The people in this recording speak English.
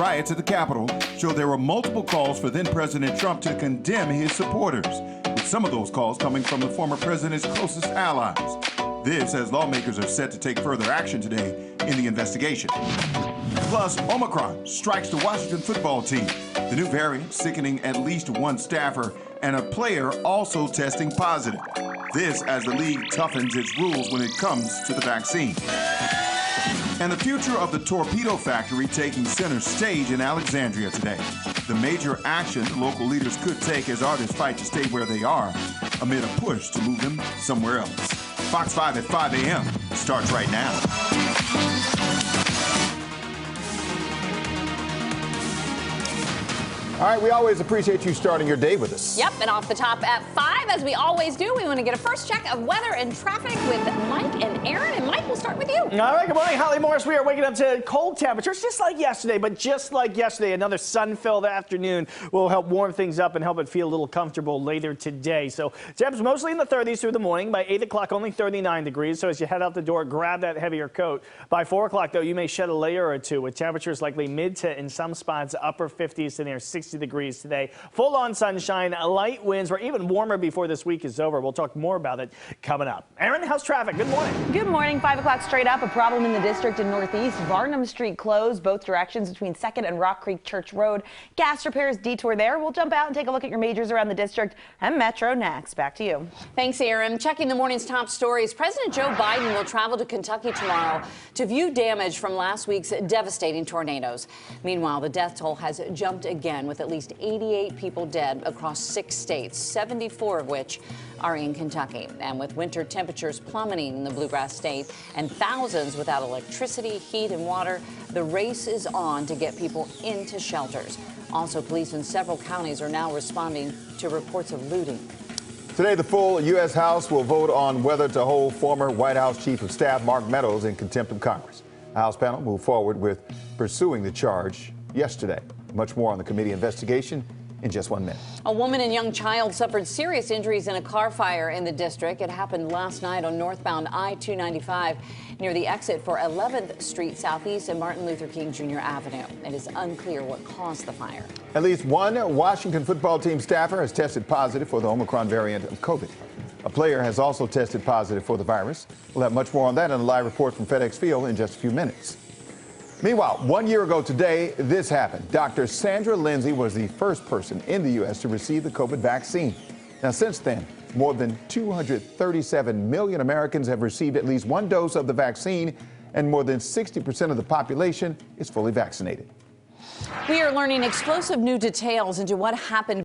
riots at the Capitol show there were multiple calls for then-President Trump to condemn his supporters, with some of those calls coming from the former president's closest allies. This as lawmakers are set to take further action today in the investigation. Plus, Omicron strikes the Washington football team. The new variant sickening at least one staffer and a player also testing positive. This as the league toughens its rules when it comes to the vaccine. And the future of the torpedo factory taking center stage in Alexandria today. The major action local leaders could take as artists fight to stay where they are amid a push to move them somewhere else. Fox 5 at 5 a.m. starts right now. All right, we always appreciate you starting your day with us. Yep, and off the top at 5, as we always do, we want to get a first check of weather and traffic with Mike and Aaron. And Mike, we'll start with you. All right, good morning, Holly Morris. We are waking up to cold temperatures, just like yesterday. But just like yesterday, another sun-filled afternoon will help warm things up and help it feel a little comfortable later today. So temps mostly in the 30s through the morning. By 8 o'clock, only 39 degrees. So as you head out the door, grab that heavier coat. By 4 o'clock, though, you may shed a layer or two, with temperatures likely mid to, in some spots, upper 50s to near 60 degrees today. Full-on sunshine, light winds. We're even warmer before this week is over. We'll talk more about it coming up. Aaron, how's traffic? Good morning. Good morning. 5 o'clock straight up. A problem in the district in Northeast. Varnum Street closed both directions between 2nd and Rock Creek Church Road. Gas repairs detour there. We'll jump out and take a look at your majors around the district and Metro next. Back to you. Thanks, Aaron. Checking the morning's top stories. President Joe Biden will travel to Kentucky tomorrow to view damage from last week's devastating tornadoes. Meanwhile, the death toll has jumped again, with at least 88 people dead across 6 states, 74 of which are in Kentucky. And with winter temperatures plummeting in the Bluegrass State and thousands without electricity, heat, and water, the race is on to get people into shelters. Also, police in several counties are now responding to reports of looting. Today, the full U.S. House will vote on whether to hold former White House Chief of Staff Mark Meadows in contempt of Congress. The House panel moved forward with pursuing the charge yesterday. Much more on the committee investigation in just 1 minute. A woman and young child suffered serious injuries in a car fire in the district. It happened last night on northbound I-295 near the exit for 11th Street Southeast and Martin Luther King Jr. Avenue. It is unclear what caused the fire. At least one Washington football team staffer has tested positive for the Omicron variant of COVID. A player has also tested positive for the virus. We'll have much more on that in a live report from FedEx Field in just a few minutes. Meanwhile, 1 year ago today, this happened. Dr. Sandra Lindsay was the first person in the U.S. to receive the COVID vaccine. Now, since then, more than 237 million Americans have received at least one dose of the vaccine, and more than 60% of the population is fully vaccinated. We are learning explosive new details into what happened